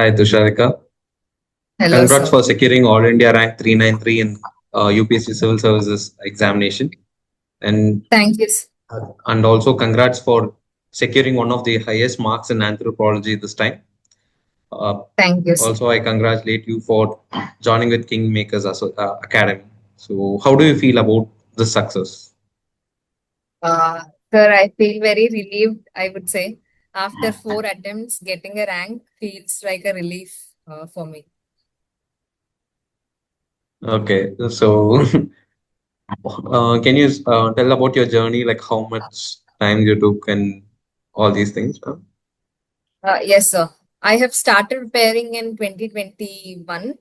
Hi, Tusharika. Hello, Congrats sir. for securing All India rank 393 in UPSC Civil Services examination, and Thank you. and also congrats for securing one of the highest marks in anthropology this time. Uh, Thank you, sir. Also, I congratulate you for joining with Kingmakers Academy. So, how do you feel about this success? Uh, Sir, I feel very relieved, I would say. After 4 attempts, getting a rank feels like a relief for me. Okay, so can you tell about your journey, like how much time you took and all these things? Yes, sir. I have started preparing in 2021,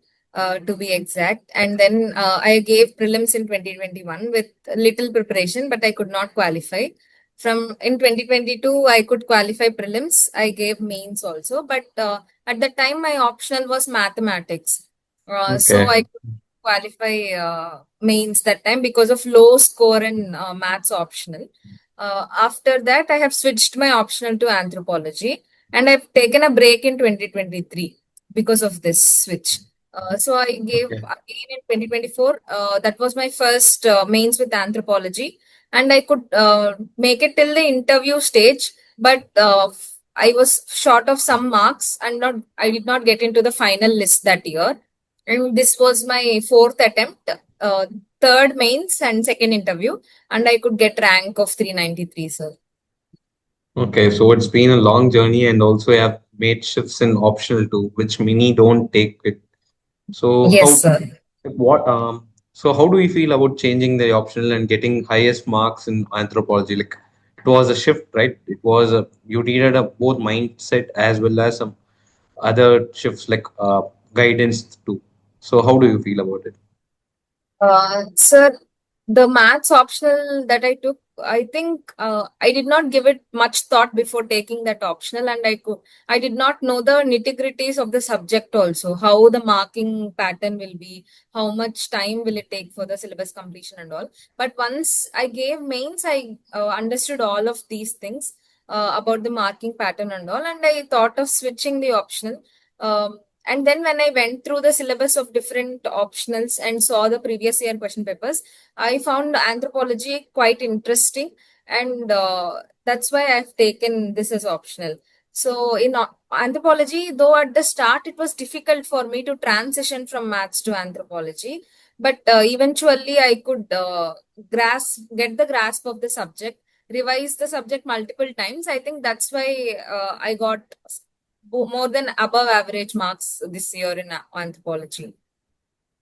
to be exact. And then I gave prelims in 2021 with little preparation, but I could not qualify. From in 2022, I could qualify prelims. I gave mains also, but at the time, my optional was mathematics. So Okay. I could qualify mains that time because of low score in maths optional. After that, I have switched my optional to anthropology, and I've taken a break in 2023 because of this switch. So I gave Okay. again in 2024. That was my first mains with anthropology, and I could make it till the interview stage, but I was short of some marks, and not I did not get into the final list that year. And this was my fourth attempt, third mains and second interview, and I could get rank of 393, sir. Okay, so it's been a long journey, and also you have made shifts in optional too, which many don't take it. So Yes, sir. how do you feel about changing the optional and getting highest marks in anthropology? Like it was a shift, right? It was a you needed a both mindset as well as some other shifts like guidance too. So how do you feel about it? Sir, the maths optional that I took, I think I did not give it much thought before taking that optional, and I did not know the nitty-gritties of the subject also, how the marking pattern will be, how much time will it take for the syllabus completion and all. But once I gave mains, I understood all of these things about the marking pattern and all, and I thought of switching the optional. And then when I went through the syllabus of different optionals and saw the previous year question papers, I found anthropology quite interesting, and that's why I've taken this as optional. So in anthropology, though at the start it was difficult for me to transition from maths to anthropology, but eventually I could get the grasp of the subject, revise the subject multiple times. I think that's why I got more than above average marks this year in anthropology.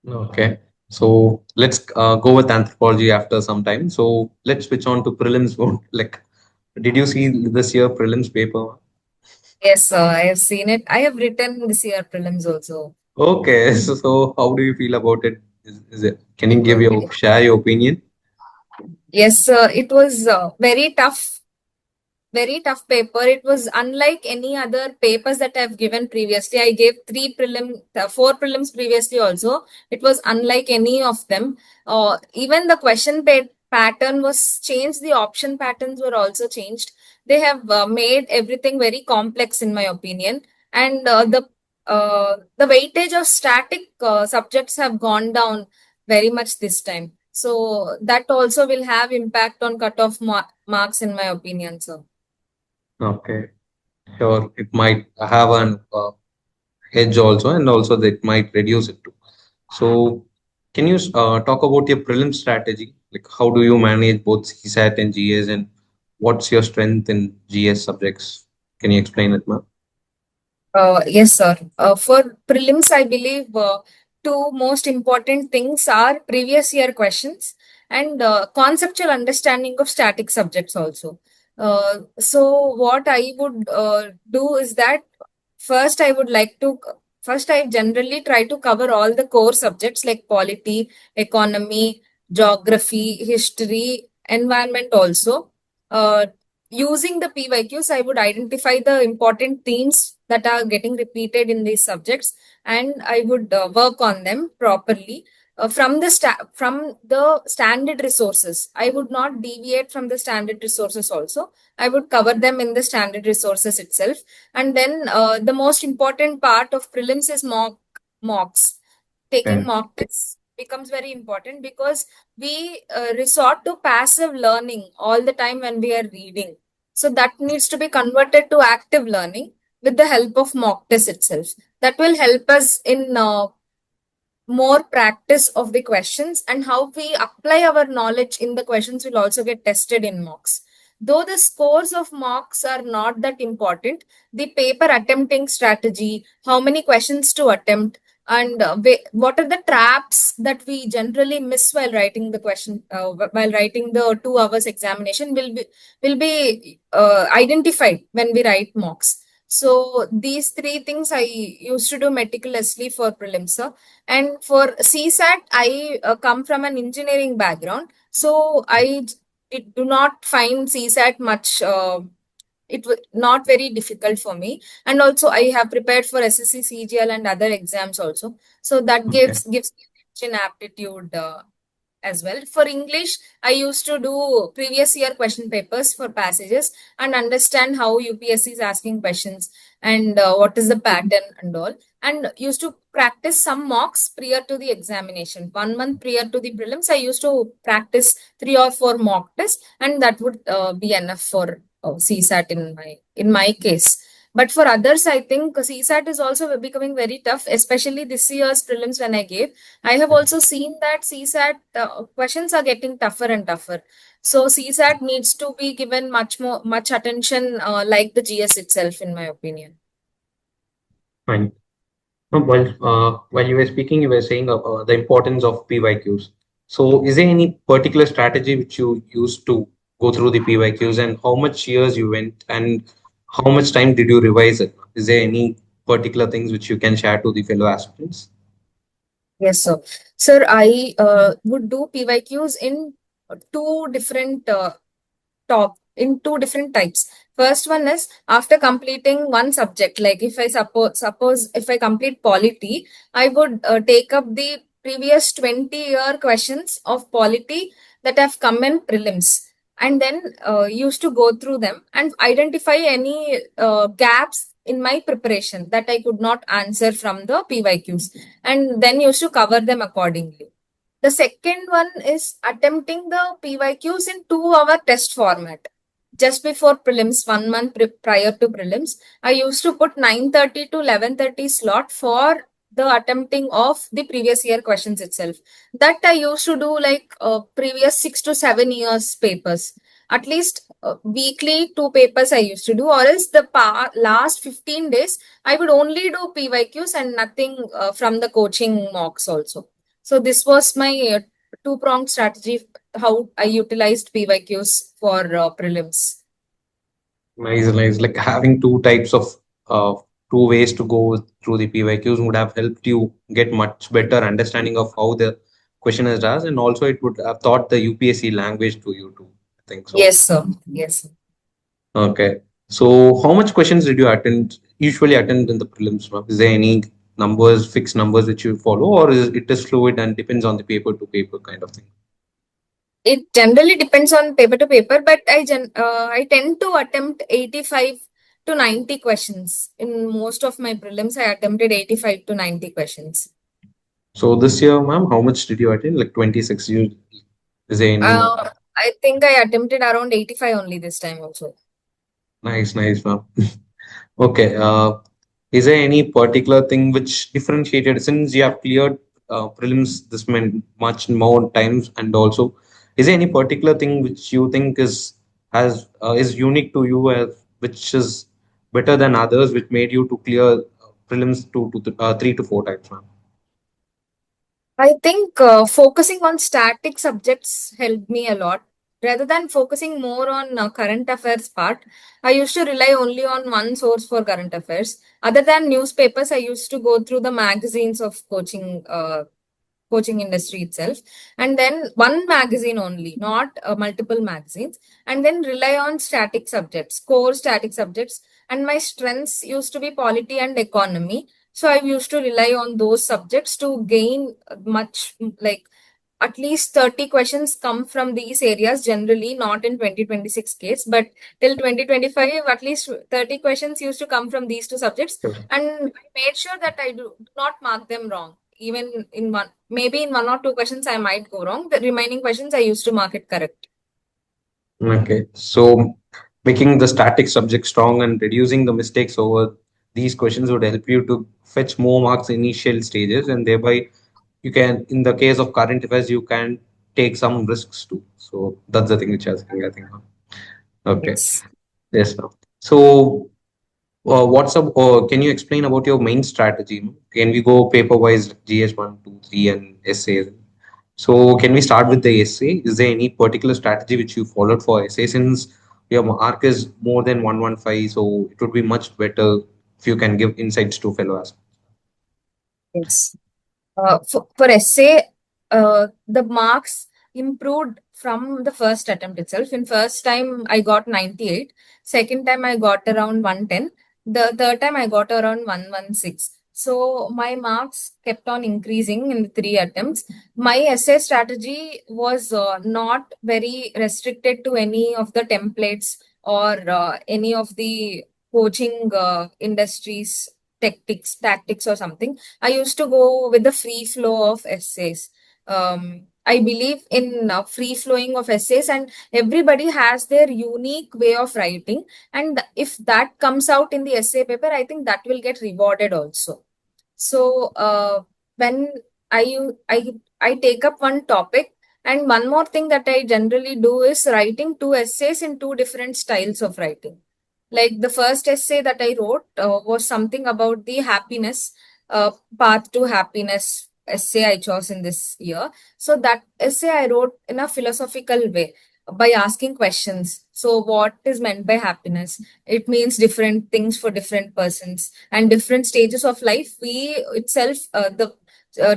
Okay. So let's go with anthropology after some time. So let's switch on to prelims mode. Like, did you see this year prelims paper? Yes, I have seen it. I have written this year prelims also. Okay. So how do you feel about it? Is it? Can you It give was your share your opinion? Yes, it was very tough paper. It was unlike any other papers that I've given previously. I gave four prelims previously also. It was unlike any of them. Even the pattern was changed. The option patterns were also changed. They have made everything very complex, in my opinion. And the weightage of static subjects have gone down very much this time. So that also will have impact on cutoff marks, in my opinion, sir. Okay. Sure. It might have an edge also, and also that might reduce it too. So can you talk about your prelim strategy? Like, how do you manage both CSAT and GS, and what's your strength in GS subjects? Can you explain it, ma'am? Yes, sir. For prelims, I believe two most important things are previous year questions and conceptual understanding of static subjects also. So what I would do is that first I would like to first I generally try to cover all the core subjects like polity, economy, geography, history, environment also. Uh, Using the PYQs, I would identify the important themes that are getting repeated in these subjects, and I would work on them properly. from the standard resources. I would not deviate from the standard resources also. I would cover them in the standard resources itself. And then the most important part of prelims is mocks. Taking Okay. mock tests becomes very important because we resort to passive learning all the time when we are reading. So that needs to be converted to active learning with the help of mock test itself. That will help us in more practice of the questions, and how we apply our knowledge in the questions will also get tested in mocks. Though the scores of mocks are not that important, the paper attempting strategy, how many questions to attempt, and what are the traps that we generally miss while writing the question, while writing the 2 hours examination will be identified when we write mocks. So these three things I used to do meticulously for prelims, sir. And for CSAT, I come from an engineering background, so do not find CSAT much. It was not very difficult for me, and also I have prepared for SSC, CGL, and other exams also. So that Okay. gives me an aptitude as well. For English, I used to do previous year question papers for passages and understand how UPSC is asking questions and what is the pattern and all. And used to practice some mocks prior to the examination. 1 month prior to the prelims, I used to practice 3 or 4 mock tests, and that would be enough for CSAT in my case. But for others, I think CSAT is also becoming very tough, especially this year's prelims when I gave. I have also seen that CSAT questions are getting tougher and tougher. So CSAT needs to be given much attention, like the GS itself, in my opinion. Fine. No, while you were speaking, you were saying the importance of PYQs. So, is there any particular strategy which you used to go through the PYQs, and how much years you went, and how much time did you revise it? Is there any particular things which you can share to the fellow aspirants? Yes, sir. Sir, I would do PYQs in two different in two different types. First one is after completing one subject, like if I suppose if I complete polity, I would take up the previous 20-year questions of polity that have come in prelims, and then used to go through them and identify any gaps in my preparation that I could not answer from the PYQs, and then used to cover them accordingly. The second one is attempting the PYQs in 2 hour test format. Just before prelims, 1 month prior to prelims, I used to put 9:30 to 11:30 slot for the attempting of the previous year questions itself. That I used to do like previous 6 to 7 years papers. At least weekly 2 papers I used to do, or else the last 15 days I would only do PYQs and nothing from the coaching mocks also. So this was my two-pronged strategy, how I utilized PYQs for prelims. Nice, nice. Like having two types of uh, two ways to go through the PYQs would have helped you get much better understanding of how the question is asked, and also it would have taught the UPSC language to you too. I think so. Yes, sir. Yes, sir. Okay. So how much questions did you usually attend in the prelims, ma'am? Is there any numbers, fixed numbers which you follow, or is it is fluid and depends on the paper to paper kind of thing? It generally depends on paper to paper, but I tend to attempt 85 to 90 questions. In most of my prelims, I attempted 85 to 90 questions. So this year, ma'am, how much did you attend? Like 26. Is there any I think I attempted around 85 only this time also. nice, nice, ma'am? Okay. Is there any particular thing which differentiated since you have cleared prelims this many, much more times, and also is there any particular thing which you think is unique to you, which is better than others, which made you to clear prelims 3 to 4 times, ma'am? I think focusing on static subjects helped me a lot. Rather than focusing more on current affairs part, I used to rely only on one source for current affairs. Other than newspapers, I used to go through the magazines of coaching industry itself, and then one magazine only, not multiple magazines, and then rely on static subjects, core static subjects. And my strengths used to be polity and economy. So I used to rely on those subjects to gain much, like at least 30 questions come from these areas generally, not in 2026 case, but till 2025, at least 30 questions used to come from these two subjects. Sure. And I made sure that I do not mark them wrong. Even in one, maybe in one or two questions, I might go wrong. The remaining questions, I used to mark it correct. Okay. So making the static subject strong and reducing the mistakes over these questions would help you to fetch more marks in initial stages, and thereby you can, in the case of current affairs, you can take some risks too. So that's the thing which I was thinking, I think. Okay. Yes. Yes, ma'am. So what's up? Can you explain about your main strategy, ma'am? Can we go paper wise, GS 1, 2, 3, and essays? So can we start with the essay? Is there any particular strategy which you followed for essay, since your mark is more than 115? So it would be much better if you can give insights to fellows. Yes. For essay, the marks improved from the first attempt itself. In first time, I got 98. Second time, I got around 110. The third time, I got around 116. So my marks kept on increasing in the three attempts. My essay strategy was not very restricted to any of the templates or any of the coaching industries tactics or something. I used to go with the free flow of essays. I believe in free flowing of essays, and everybody has their unique way of writing. And if that comes out in the essay paper, I think that will get rewarded also. So when I I I take up one topic, and one more thing that I generally do is writing two essays in two different styles of writing. Like the first essay that I wrote was something about the happiness, path to happiness essay I chose in this year. So that essay I wrote in a philosophical way by asking questions. So what is meant by happiness? It means different things for different persons and different stages of life. We itself, the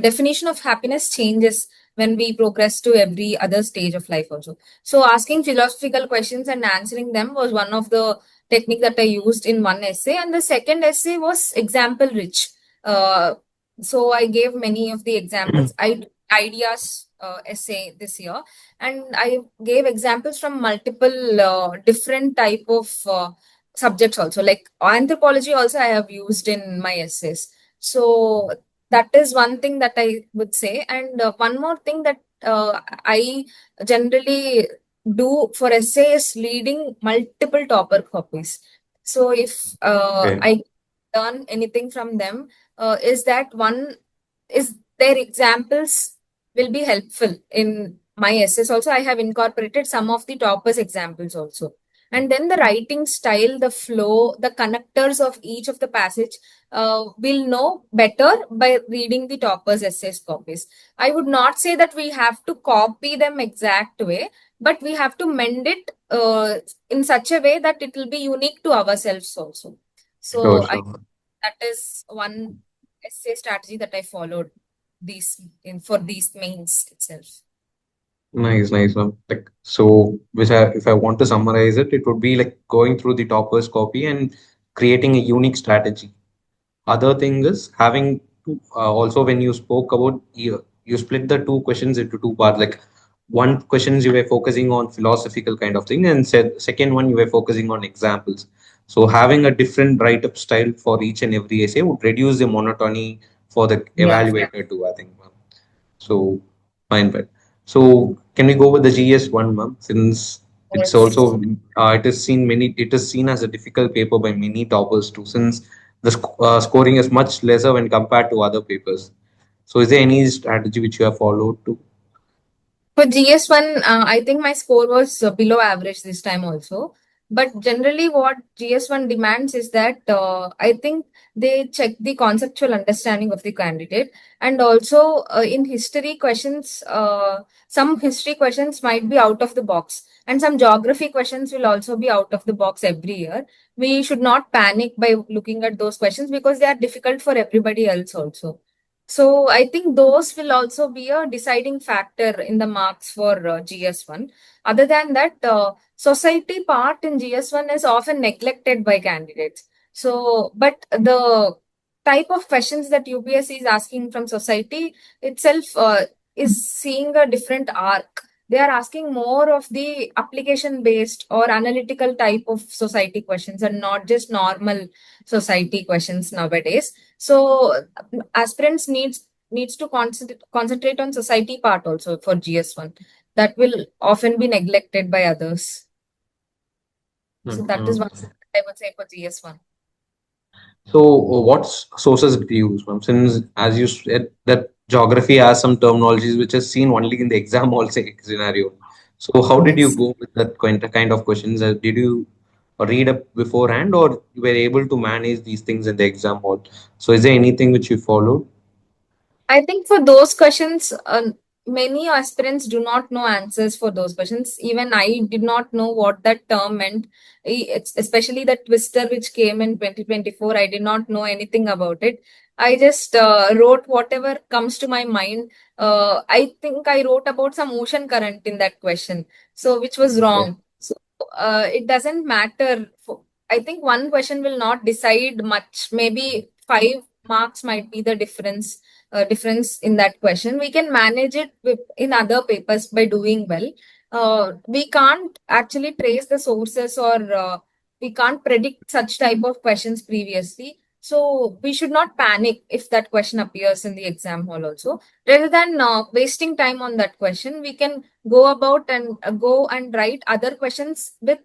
definition of happiness changes when we progress to every other stage of life also. So asking philosophical questions and answering them was one of the technique that I used in one essay, and the second essay was example rich. Uh, so I gave many of the examples, ideas essay this year, and I gave examples from multiple different type of subjects also. Like anthropology also I have used in my essays. So that is one thing that I would say, and one more thing that I generally do for essays leading multiple topper copies. So if Okay. I learn anything from them, is that one is their examples will be helpful in my essays. Also, I have incorporated some of the toppers examples also. And then the writing style, the flow, the connectors of each of the passage will know better by reading the toppers essays copies. I would not say that we have to copy them exact way, but we have to mend it in such a way that it will be unique to ourselves also. Sure, So sure. that is one essay strategy that I followed these in for these mains itself. Nice, nice one. Like so, which I, if I want to summarize it, it would be like going through the topper's copy and creating a unique strategy. Other thing is having also when you spoke about you split the two questions into two parts. Like one questions you were focusing on philosophical kind of thing, and said second one you were focusing on examples. So having a different write-up style for each and every essay would reduce the monotony for the Yeah. evaluator too, I think. So fine, but so can we go with the GS one, ma'am? Since it's Yes. also it is seen as a difficult paper by many toppers too, since the scoring is much lesser when compared to other papers. So is there any strategy which you have followed too? For GS1, I think my score was below average this time also. But generally, what GS1 demands is that I think they check the conceptual understanding of the candidate. And also, in history questions, some history questions might be out of the box. And some geography questions will also be out of the box every year. We should not panic by looking at those questions because they are difficult for everybody else also. So I think those will also be a deciding factor in the marks for GS1. Other than that, society part in GS1 is often neglected by candidates. So, but the type of questions that UPSC is asking from society itself is seeing a different arc. They are asking more of the application based or analytical type of society questions and not just normal society questions nowadays. So aspirants needs to concentrate on society part also for GS1. That will often be neglected by others. So that is Mhm. one thing I would say for GS1. So, what sources do you use, ma'am? Since, as you said, that geography has some terminologies which is seen only in the exam also scenario. So, how did you Yes. go with that kind of questions? Did you read up beforehand, or you were able to manage these things in the exam hall? So, is there anything which you followed? I think for those questions, many aspirants do not know answers for those questions. Even I did not know what that term meant. It's especially the twister which came in 2024. I did not know anything about it. I just wrote whatever comes to my mind. I think I wrote about some ocean current in that question, so which was Okay. wrong. So it doesn't matter. I think one question will not decide much. Maybe 5 marks might be the difference in that question. We can manage it in other papers by doing well. We can't actually trace the sources or we can't predict such type of questions previously. So we should not panic if that question appears in the exam hall also. Rather than wasting time on that question, we can go about and go and write other questions with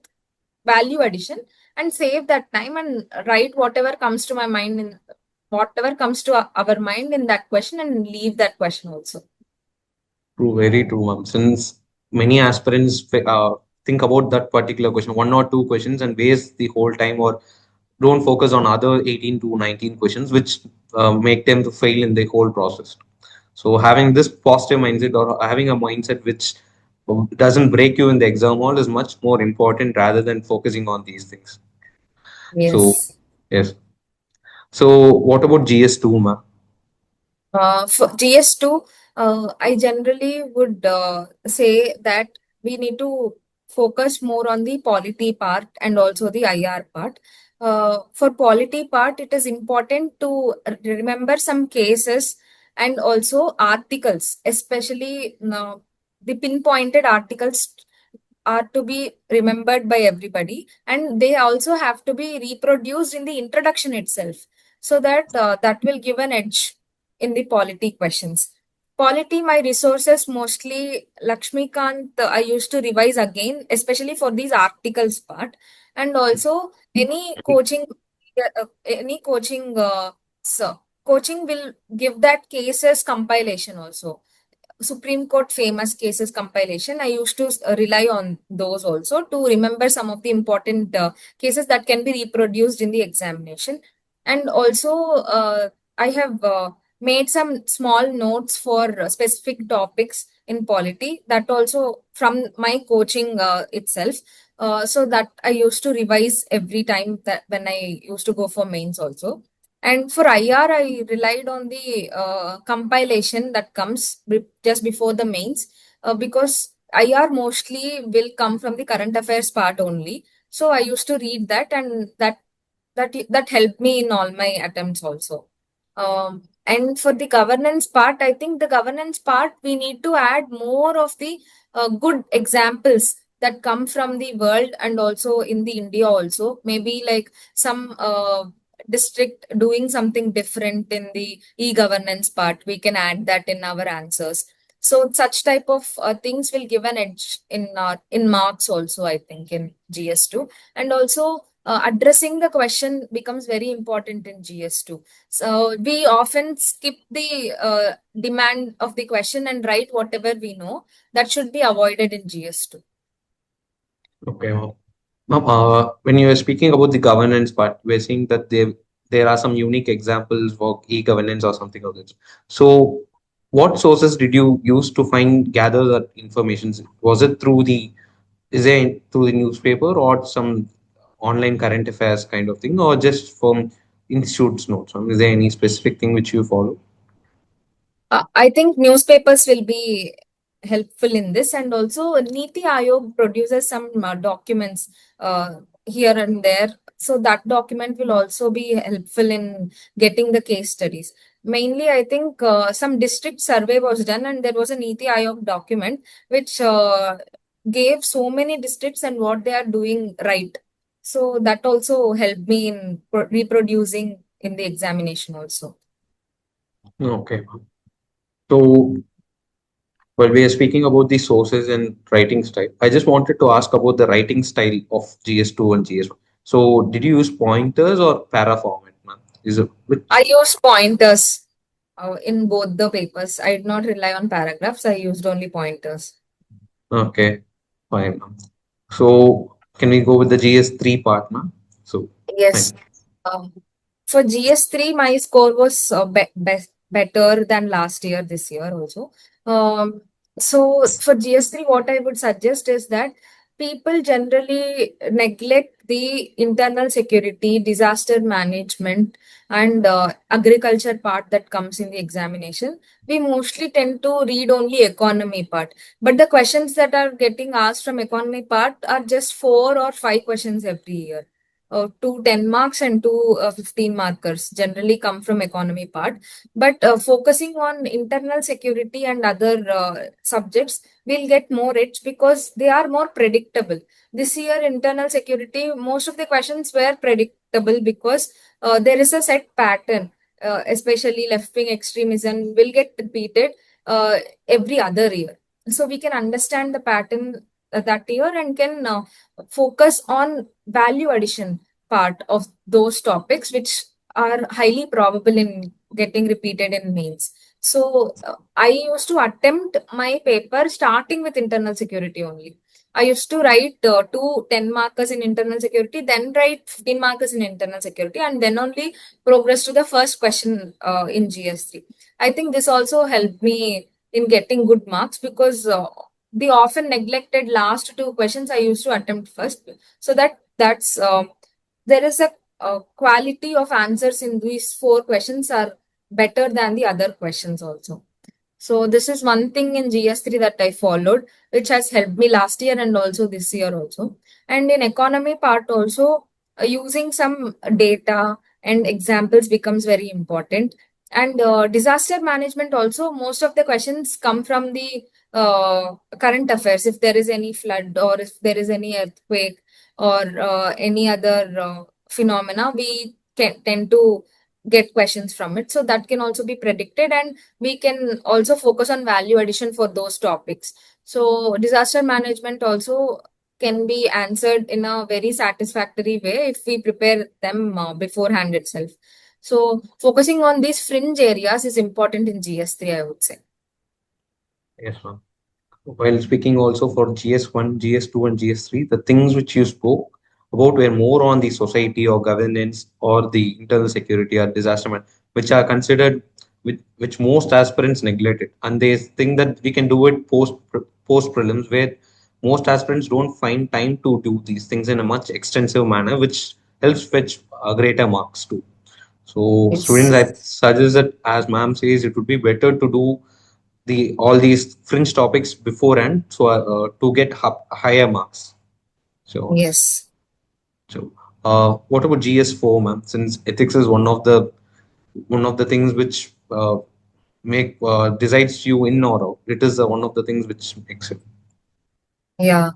value addition and save that time and write whatever comes to our mind in that question and leave that question also. True, very true, ma'am. Since many aspirants think about that particular question, one or two questions, and waste the whole time, or don't focus on other 18 to 19 questions, which make them to fail in the whole process. So having this positive mindset, or having a mindset which doesn't break you in the exam hall, is much more important rather than focusing on these things. So Yes. yes. So what about GS2, ma'am? For GS2, I generally would say that we need to focus more on the polity part and also the IR part. For polity part, it is important to remember some cases and also articles, especially the pinpointed articles are to be remembered by everybody, and they also have to be reproduced in the introduction itself, so that that will give an edge in the polity questions. Polity, my resources mostly Lakshmikant, I used to revise again, especially for these articles part, and also any coaching, so coaching will give that cases compilation also. Supreme Court famous cases compilation. I used to rely on those also to remember some of the important cases that can be reproduced in the examination. And also, I have made some small notes for specific topics in polity, that also from my coaching itself. So that I used to revise every time that when I used to go for mains also. And for IR, I relied on the compilation that comes just before the mains, because IR mostly will come from the current affairs part only. So I used to read that, and that helped me in all my attempts also. And for the governance part, I think the governance part we need to add more of the good examples that come from the world and also in the India also. Maybe like some district doing something different in the e-governance part, we can add that in our answers. So such type of things will give an edge in marks also, I think, in GS2. And also addressing the question becomes very important in GS2. So we often skip the demand of the question and write whatever we know. That should be avoided in GS2. Okay, ma'am. Ma'am, when you were speaking about the governance part, we're seeing that there are some unique examples for e-governance or something of this. So, what sources did you use to gather that information? Was it is it through the newspaper or some online current affairs kind of thing, or just from institute's notes? Is there any specific thing which you follow? I think newspapers will be helpful in this, and also Niti Aayog produces some documents here and there. So that document will also be helpful in getting the case studies. Mainly, I think some district survey was done, and there was a Niti Aayog document which gave so many districts and what they are doing right. So that also helped me in reproducing in the examination also. Okay. So while we are speaking about the sources and writing style, I just wanted to ask about the writing style of GS2 and GS1. So did you use pointers or para format, man? Is it I which? used pointers in both the papers. I did not rely on paragraphs. I used only pointers. Okay, fine, ma'am. So can we go with the GS3 part, ma'am? So Yes. fine. Um, for GS3, my score was better than last year, this year also. Um, so for GS3, what I would suggest is that people generally neglect the internal security, disaster management, and agriculture part that comes in the examination. We mostly tend to read only economy part, but the questions that are getting asked from economy part are just 4 or 5 questions every year. Two 10 marks and two 15 markers generally come from economy part. But focusing on internal security and other subjects will get more edge because they are more predictable. This year, internal security, most of the questions were predictable because there is a set pattern. Especially left wing extremism will get repeated every other year. So we can understand the pattern that year and can focus on value addition part of those topics which are highly probable in getting repeated in mains. So I used to attempt my paper starting with internal security only. I used to write two 10 markers in internal security, then write 15 markers in internal security, and then only progress to the first question in GS3. I think this also helped me in getting good marks because the often neglected last two questions I used to attempt first. So that's there is a quality of answers in these 4 questions are better than the other questions also. So this is one thing in GS3 that I followed, which has helped me last year and also this year also. And in economy part also, using some data and examples becomes very important. And disaster management also, most of the questions come from the current affairs. If there is any flood or if there is any earthquake or any other phenomena, we can tend to get questions from it. So that can also be predicted, and we can also focus on value addition for those topics. So disaster management also can be answered in a very satisfactory way if we prepare them beforehand itself. So focusing on these fringe areas is important in GS3, I would say. Yes, ma'am. While speaking also for GS1, GS2, and GS3, the things which you spoke about were more on the society or governance or the internal security or disaster management, which are considered which most aspirants neglect it, and they think that we can do it post prelims, where most aspirants don't find time to do these things in a much extensive manner, which helps fetch greater marks too. So students, Yes. I suggest that, as ma'am says, it would be better to do the all these fringe topics beforehand, so to get higher marks. So Yes. what about GS4, ma'am? Since ethics is one of the things which make decides you in or out. It is one of the things which makes it. Yeah.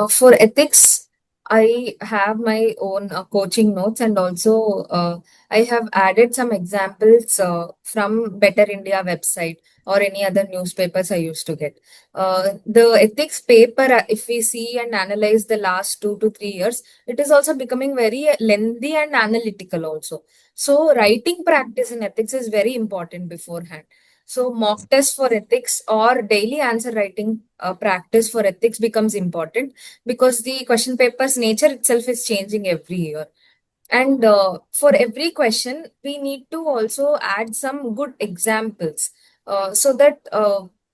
For ethics, I have my own coaching notes, and also I have added some examples from Better India website or any other newspapers I used to get. The ethics paper, if we see and analyze the last 2 to 3 years, it is also becoming very lengthy and analytical also. So writing practice in ethics is very important beforehand. So mock test for ethics or daily answer writing practice for ethics becomes important because the question paper's nature itself is changing every year. And for every question, we need to also add some good examples so that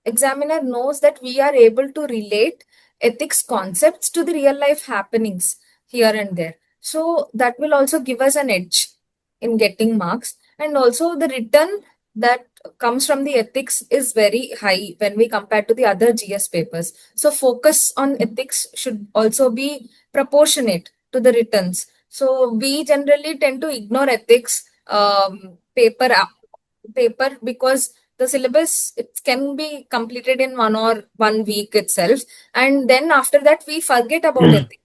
examiner knows that we are able to relate ethics concepts to the real life happenings here and there. So that will also give us an edge in getting marks. And also the written that comes from the ethics is very high when we compare to the other GS papers. So focus on ethics should also be proportionate to the returns. So we generally tend to ignore ethics paper because the syllabus it can be completed in 1 week itself, and then after that we forget about ethics.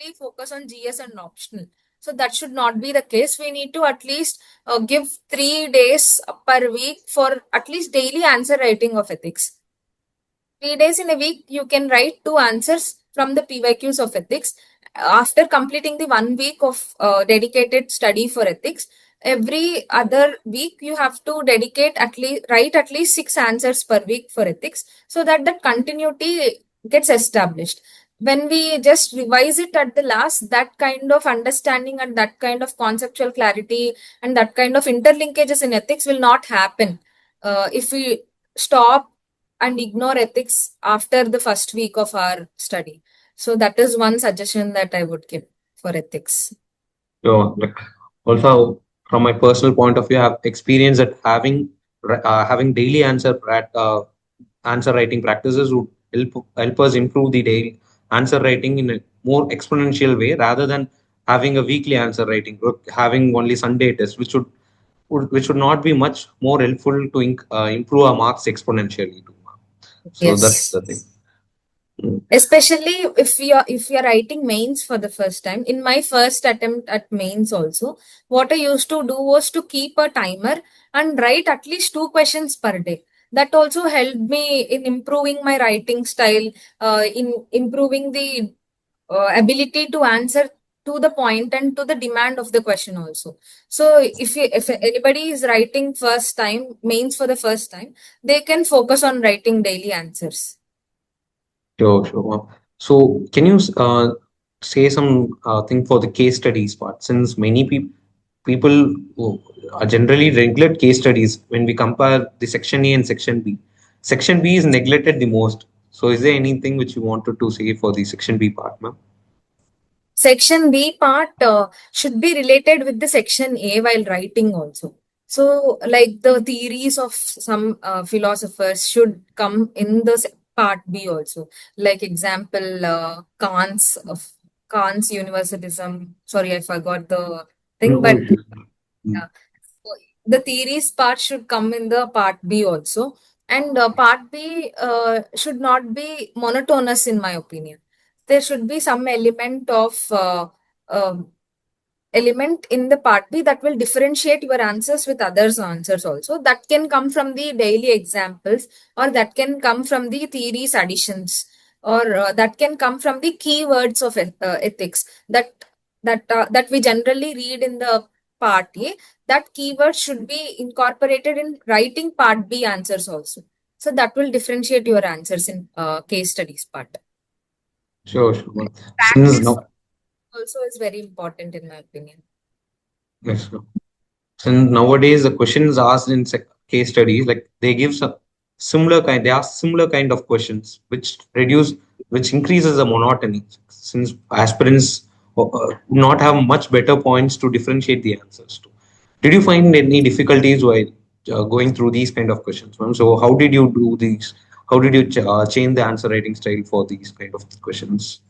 We focus on GS and optional. So that should not be the case. We need to at least give 3 days per week for at least daily answer writing of ethics. 3 days in a week, you can write 2 answers from the PYQs of ethics. After completing the 1 week of dedicated study for ethics, every other week you have to write at least 6 answers per week for ethics, so that the continuity gets established. When we just revise it at the last, that kind of understanding and that kind of conceptual clarity and that kind of interlinkages in ethics will not happen if we stop and ignore ethics after the first week of our study. So that is one suggestion that I would give for ethics. So, like, also from my personal point of view, I have experience that having daily answer writing practices would help us improve the daily answer writing in a more exponential way rather than having a weekly answer writing or having only Sunday test, which would not be much more helpful to improve our marks exponentially too. So that's Yes. the thing. Mm. Especially if you're writing mains for the first time. In my first attempt at mains also, what I used to do was to keep a timer and write at least 2 questions per day. That also helped me in improving my writing style, in improving the ability to answer to the point and to the demand of the question also. So if anybody is writing first time mains for the first time, they can focus on writing daily answers. Sure, sure. So, can you say some thing for the case studies part? Since many people who are generally neglect case studies when we compare the section A and section B. Section B is neglected the most. So, is there anything which you wanted to say for the section B part, ma'am? Section B part should be related with the section A while writing also. So, like the theories of some philosophers should come in the part B also. Like example, Kant's universalism. Sorry, I forgot the thing, but Mm. yeah. So the theories part should come in the part B also. And part B should not be monotonous, in my opinion. There should be some um element in the part B that will differentiate your answers with others' answers also. That can come from the daily examples, or that can come from the theories additions, or that can come from the keywords of ethics that we generally read in the part A. That keyword should be incorporated in writing part B answers also. So that will differentiate your answers in case studies part. Sure, sure, ma'am. Since Practice now, also is very important in my opinion. yes, sir. Since nowadays the questions asked in case studies, like they give some they ask similar kind of questions, which increases the monotony. Since aspirants not have much better points to differentiate the answers to. Did you find any difficulties while going through these kind of questions, ma'am? So how did you do these? How did you change the answer writing style for these kind of questions?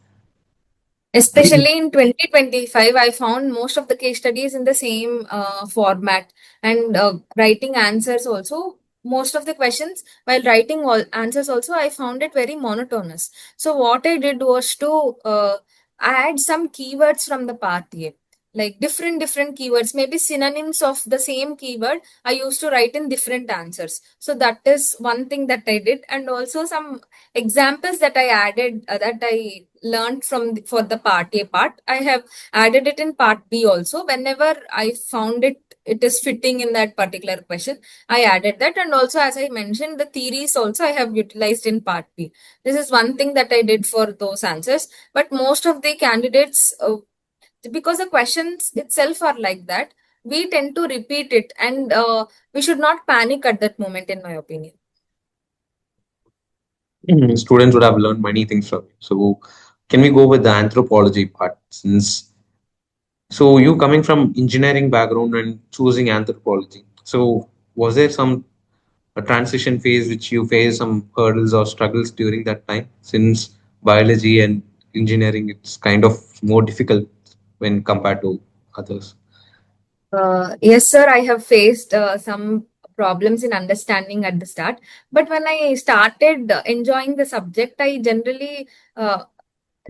Especially in 2025, I found most of the case studies in the same format, and writing answers also. Most of the questions, while writing all answers also, I found it very monotonous. So what I did was to add some keywords from the part A, like different keywords, maybe synonyms of the same keyword. I used to write in different answers. So that is one thing that I did, and also some examples that I added that I learned for the part A part. I have added it in part B also. Whenever I found it is fitting in that particular question, I added that. And also, as I mentioned, the theories also I have utilized in part B. This is one thing that I did for those answers. But most of the candidates, because the questions itself are like that, we tend to repeat it, and we should not panic at that moment, in my opinion. Students would have learned many things from you. So, can we go with the anthropology part? Since so you coming from engineering background and choosing anthropology, so was there some a transition phase which you faced some hurdles or struggles during that time? Since biology and engineering, it's kind of more difficult. when compared to others? Yes, sir, I have faced some problems in understanding at the start. But when I started enjoying the subject, I uh,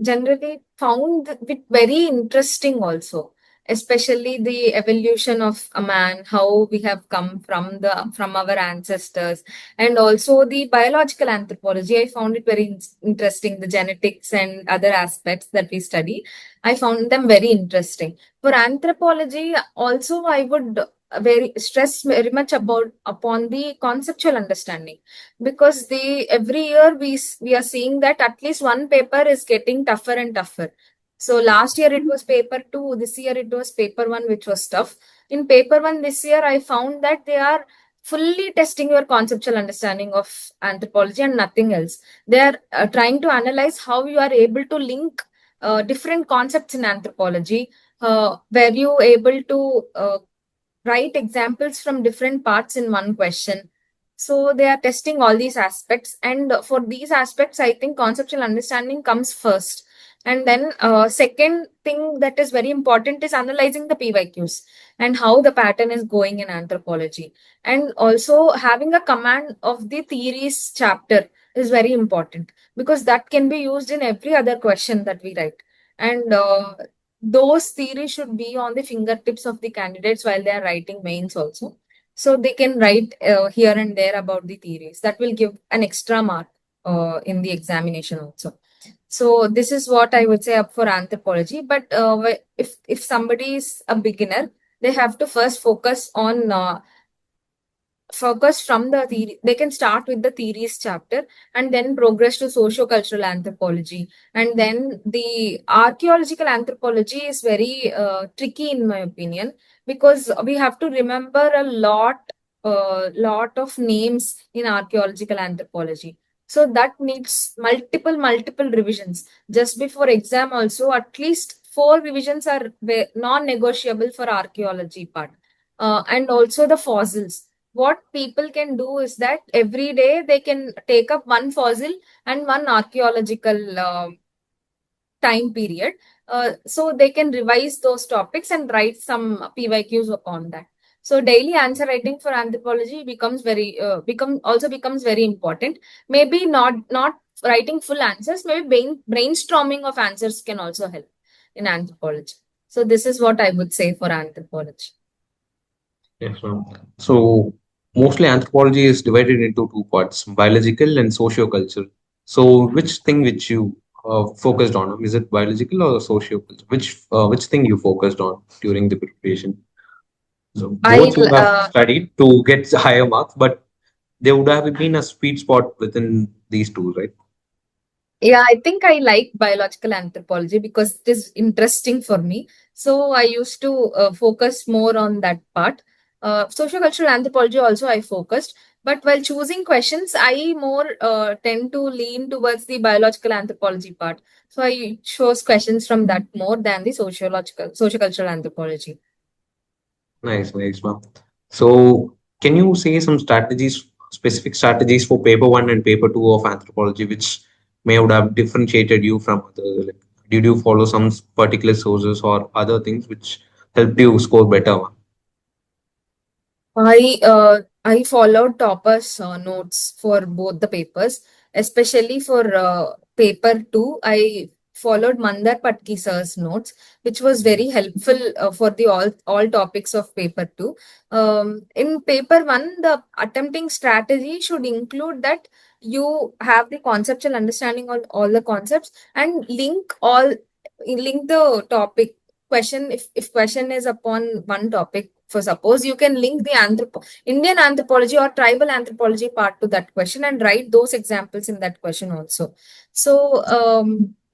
generally found it very interesting also, especially the evolution of a man, how we have come from our ancestors, and also the biological anthropology. I found it very interesting. The genetics and other aspects that we study, I found them very interesting. For anthropology also, I would very stress very much about upon the conceptual understanding, because the every year we are seeing that at least one paper is getting tougher and tougher. So last year it was paper 2, this year it was paper 1, which was tough. In paper 1 this year, I found that they are fully testing your conceptual understanding of anthropology and nothing else. They are trying to analyze how you are able to link different concepts in anthropology, where you able to write examples from different parts in one question. So they are testing all these aspects, and for these aspects, I think conceptual understanding comes first. And then, second thing that is very important is analyzing the PYQs and how the pattern is going in anthropology. And also having a command of the theories chapter is very important, because that can be used in every other question that we write. And those theories should be on the fingertips of the candidates while they are writing mains also. So they can write here and there about the theories. That will give an extra mark in the examination also. So this is what I would say up for anthropology. But if somebody is a beginner, they have to first focus from the theory. They can start with the theories chapter and then progress to socio-cultural anthropology. And then the archaeological anthropology is very tricky in my opinion, because we have to remember a lot of names in archaeological anthropology. So that needs multiple revisions. Just before exam also, at least 4 revisions are non-negotiable for archaeology part. And also the fossils. What people can do is that every day they can take up one fossil and one archaeological time period. So they can revise those topics and write some PYQs upon that. So daily answer writing for anthropology becomes very important. Maybe not writing full answers, maybe brainstorming of answers can also help in anthropology. So this is what I would say for anthropology. Yes, ma'am. So mostly anthropology is divided into two parts, biological and socio-cultural. So which you focused on? Is it biological or socio-cultural? Which thing you focused on during the preparation? So I both you have studied to get higher marks, but there would have been a sweet spot within these two, right? Yeah, I think I like biological anthropology because it is interesting for me. So I used to focus more on that part. Sociocultural anthropology also I focused, but while choosing questions, I more tend to lean towards the biological anthropology part. So I chose questions from that more than the sociocultural anthropology. Nice, nice, ma'am. So can you say some specific strategies for paper one and paper two of anthropology, which may would have differentiated you from others? Like, did you follow some particular sources or other things which helped you score better? I followed Topper's notes for both the papers, especially for paper 2. I followed Mandar Patki sir's notes, which was very helpful for the all topics of paper 2. In paper 1, the attempting strategy should include that you have the conceptual understanding of all the concepts and link the topic question. If question is upon one topic, for suppose, you can link the Indian anthropology or tribal anthropology part to that question and write those examples in that question also. So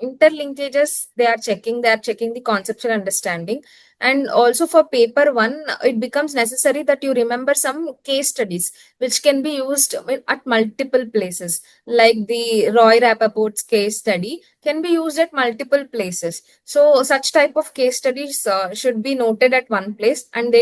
interlinkages they are checking the conceptual understanding. And also for paper 1, it becomes necessary that you remember some case studies which can be used at multiple places, like the Roy Rappaport's case study can be used at multiple places. So such type of case studies should be noted at one place, and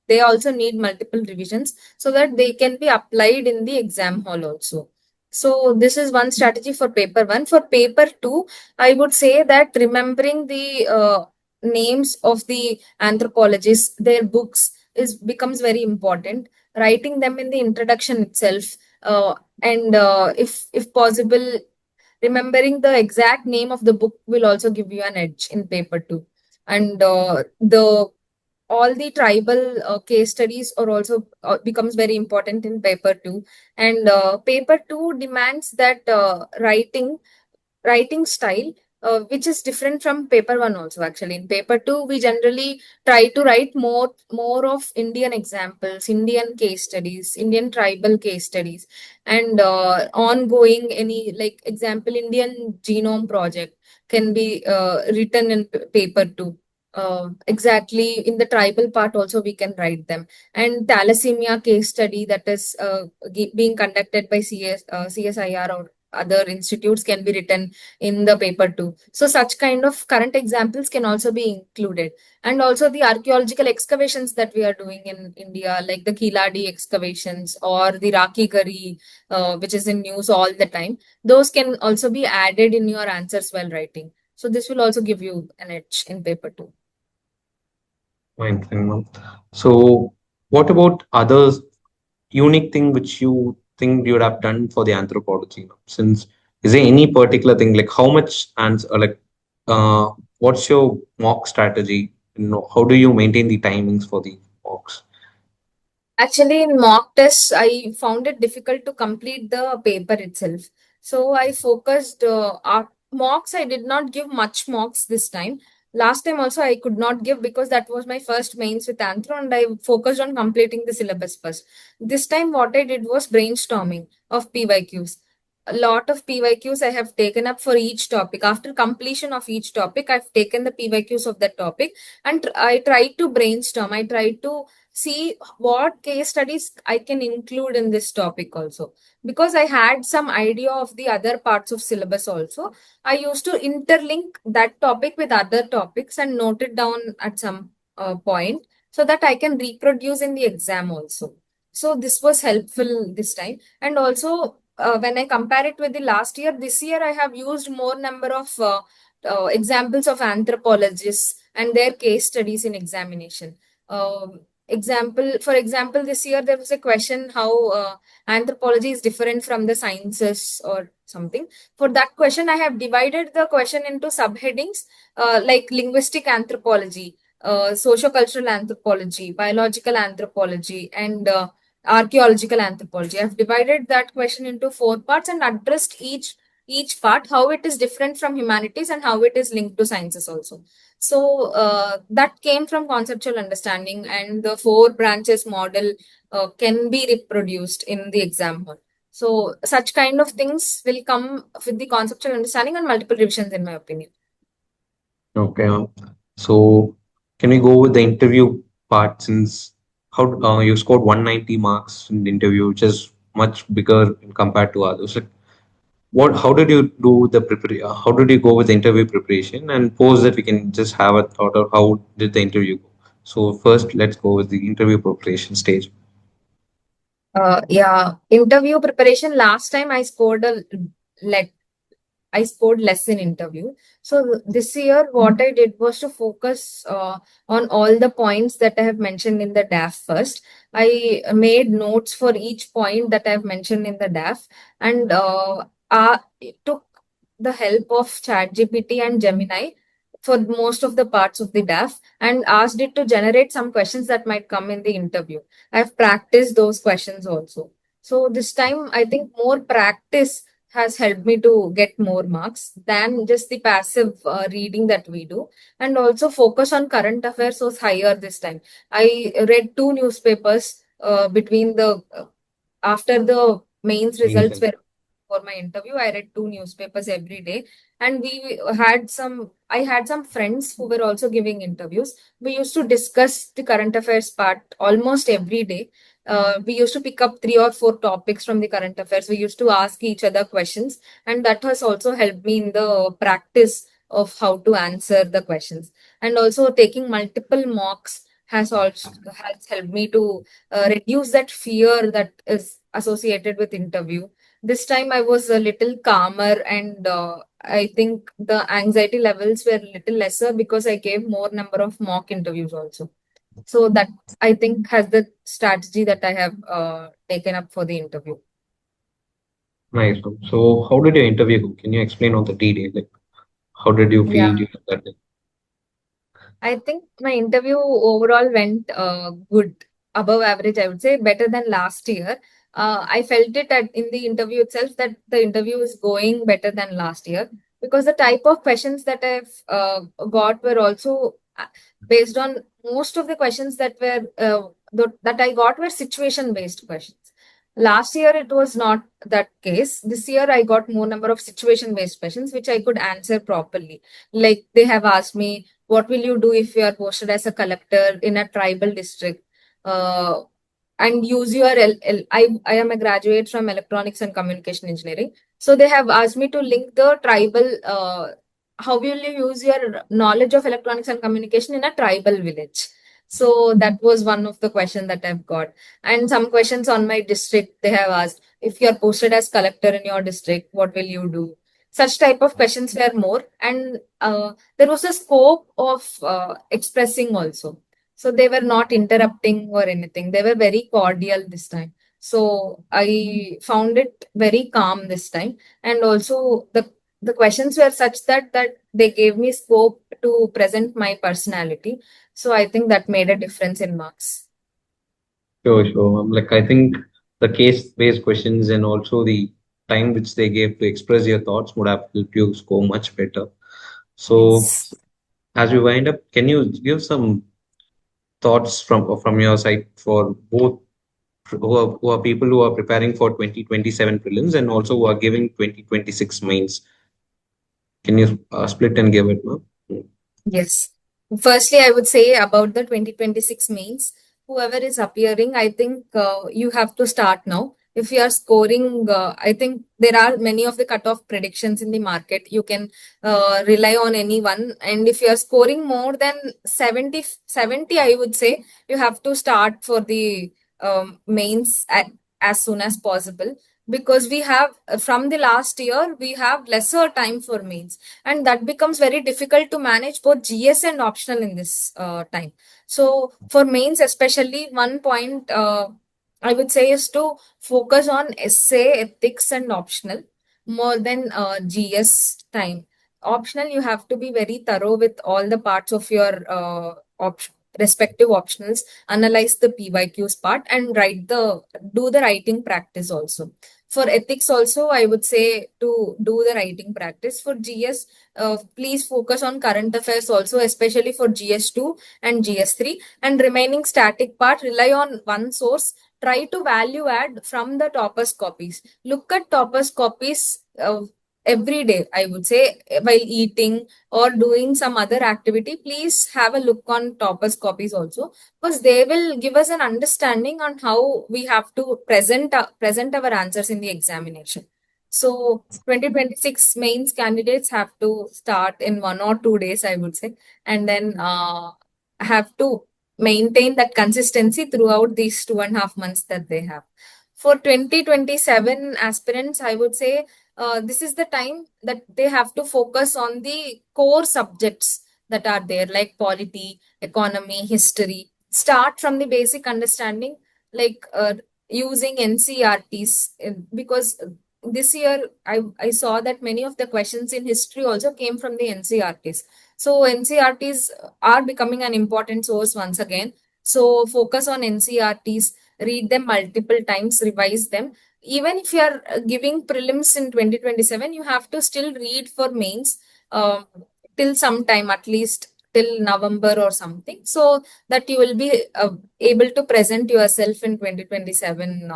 they also need multiple revisions so that they can be applied in the exam hall also. So this is one strategy for paper 1. For paper 2, I would say that remembering the names of the anthropologists, their books is becomes very important. Writing them in the introduction itself, and if possible, remembering the exact name of the book will also give you an edge in paper two. And the all the tribal case studies are also becomes very important in paper two. And paper two demands that writing style, which is different from paper one also. Actually, in paper two, we generally try to write more of Indian examples, Indian case studies, Indian tribal case studies, and ongoing any like example Indian genome project can be written in paper two. Exactly in the tribal part also we can write them, and thalassemia case study that is being conducted by CSIR or other institutes can be written in the paper too. So such kind of current examples can also be included. And also the archaeological excavations that we are doing in India, like the Kiladi excavations or the Raki Gari, which is in news all the time, those can also be added in your answers while writing. So this will also give you an edge in paper too. Fine, fine, ma'am. So, what about others unique thing which you think you would have done for the anthropology? Since is there any particular thing like how much answer like what's your mock strategy? You know, how do you maintain the timings for the mocks? Actually, in mock tests, I found it difficult to complete the paper itself. So I focused mocks. I did not give much mocks this time. Last time also I could not give because that was my first mains with Anthro, and I focused on completing the syllabus first. This time what I did was brainstorming of PYQs. A lot of PYQs I have taken up for each topic. After completion of each topic, I've taken the PYQs of that topic, and I tried to brainstorm. I tried to see what case studies I can include in this topic also. Because I had some idea of the other parts of syllabus also, I used to interlink that topic with other topics and note it down at some point so that I can reproduce in the exam also. So this was helpful this time. And also, when I compare it with the last year, this year I have used more number of examples of anthropologists and their case studies in examination. For example, this year there was a question how anthropology is different from the sciences or something. For that question, I have divided the question into subheadings like linguistic anthropology, sociocultural anthropology, biological anthropology, and archaeological anthropology. I've divided that question into four parts and addressed each part, how it is different from humanities and how it is linked to sciences also. So that came from conceptual understanding, and the four branches model can be reproduced in the exam hall. So such kind of things will come with the conceptual understanding and multiple revisions, in my opinion. Okay. So can we go with the interview part since how you scored 190 marks in the interview, which is much bigger compared to others. Like, what? How did you do the prepare? How did you go with the interview preparation? And post that we can just have a thought of how did the interview go. So first, let's go with the interview preparation stage. Yeah, interview preparation. Last time let I scored less in interview. So this year, what I did was to focus on all the points that I have mentioned in the DAF first. I made notes for each point that I have mentioned in the DAF, and took the help of ChatGPT and Gemini for most of the parts of the DAF and asked it to generate some questions that might come in the interview. I've practiced those questions also. So this time, I think more practice has helped me to get more marks than just the passive reading that we do. And also focus on current affairs was higher this time. I read two newspapers between the after the mains results were for my interview. I read two newspapers every day, and I had some friends who were also giving interviews. We used to discuss the current affairs part almost every day. We used to pick up three or four topics from the current affairs. We used to ask each other questions, and that has also helped me in the practice of how to answer the questions. And also taking multiple mocks has helped me to reduce that fear that is associated with interview. This time I was a little calmer, and I think the anxiety levels were little lesser because I gave more number of mock interviews also. So that I think has the strategy that I have taken up for the interview. Nice. So how did your interview go? Can you explain on the detail? Like, how did you Yeah. feel during that day? I think my interview overall went good, above average, I would say, better than last year. I felt it in the interview itself that the interview is going better than last year because the type of questions that I've got were also based on most of the questions that that I got were situation based questions. Last year it was not that case. This year I got more number of situation based questions which I could answer properly. Like they have asked me, what will you do if you are posted as a collector in a tribal district? Uh, and use your I am a graduate from electronics and communication engineering. So they have asked me to link the tribal. How will you use your knowledge of electronics and communication in a tribal village? So that was one of the questions that I've got. And some questions on my district, they have asked, if you're posted as collector in your district, what will you do? Such type of questions were more. And there was a scope of expressing also. So they were not interrupting or anything. They were very cordial this time. So I found it very calm this time. And also the questions were such that they gave me scope to present my personality. So I think that made a difference in marks. Sure, sure. Like I think the case-based questions and also the time which they gave to express your thoughts would have helped you score much better. So Yes. as we wind up, can you give some thoughts from your side for both who are people who are preparing for 2027 prelims and also who are giving 2026 mains? Can you split and give it, no? Yes. Firstly, I would say about the 2026 mains, whoever is appearing, I think you have to start now. If you are scoring, I think there are many of the cutoff predictions in the market. You can rely on anyone. And if you are scoring more than 70, I would say you have to start for the mains as soon as possible because we have, from the last year, we have lesser time for mains and that becomes very difficult to manage both GS and optional in this time. So for mains, especially one point I would say is to focus on essay, ethics, and optional more than GS time. Optional, you have to be very thorough with all the parts of your respective optionals, analyze the PYQs part, and do the writing practice also. For ethics also, I would say to do the writing practice. For GS, please focus on current affairs also, especially for GS2 and GS3. And remaining static part, rely on one source. Try to value add from the toppers copies. Look at toppers copies every day, I would say, while eating or doing some other activity. Please have a look on toppers copies also because they will give us an understanding on how we have to present our answers in the examination. So 2026 mains candidates have to start in 1 or 2 days, I would say, and then have to maintain that consistency throughout these 2.5 months that they have. For 2027 aspirants, I would say this is the time that they have to focus on the core subjects that are there, like polity, economy, history. Start from the basic understanding, like using NCRTs, because this year I saw that many of the questions in history also came from the NCRTs. So NCRTs are becoming an important source once again. So focus on NCRTs, read them multiple times, revise them. Even if you are giving prelims in 2027, you have to still read for mains till some time, at least till November or something, so that you will be able to present yourself in 2027.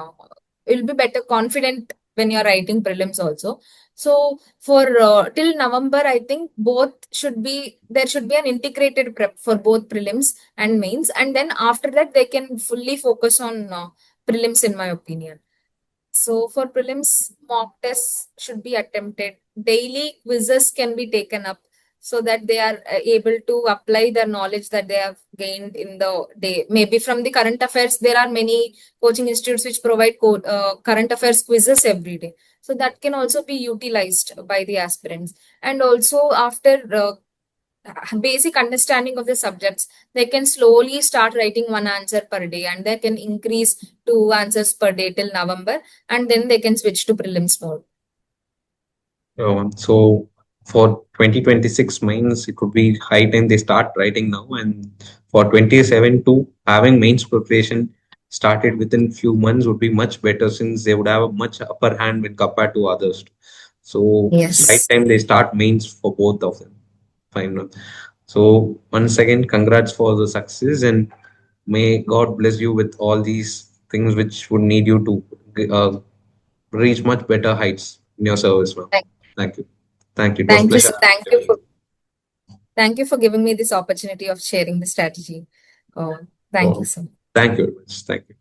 You'll be better confident when you're writing prelims also. So for till November, I think there should be an integrated prep for both prelims and mains, and then after that they can fully focus on prelims, in my opinion. So for prelims, mock tests should be attempted. Daily quizzes can be taken up so that they are able to apply the knowledge that they have gained in the day. Maybe from the current affairs, there are many coaching institutes which provide current affairs quizzes every day. So that can also be utilized by the aspirants. And also after basic understanding of the subjects, they can slowly start writing one answer per day, and they can increase 2 answers per day till November, and then they can switch to prelims mode. So for 2026 mains, it would be high time they start writing now. And for 27 to having mains preparation started within few months would be much better, since they would have a much upper hand when compared to others. So it's right Yes. time they start mains for both of them. Fine. So once again, congrats for the success, and may God bless you with all these things which would need you to reach much better heights in your service, ma'am. Thank, Thank you. Thank you. It was thank you, pleasure sir. having you. Thank you for giving me this opportunity of sharing the strategy. Oh, thank you, So, sir. thank you very much. Thank you.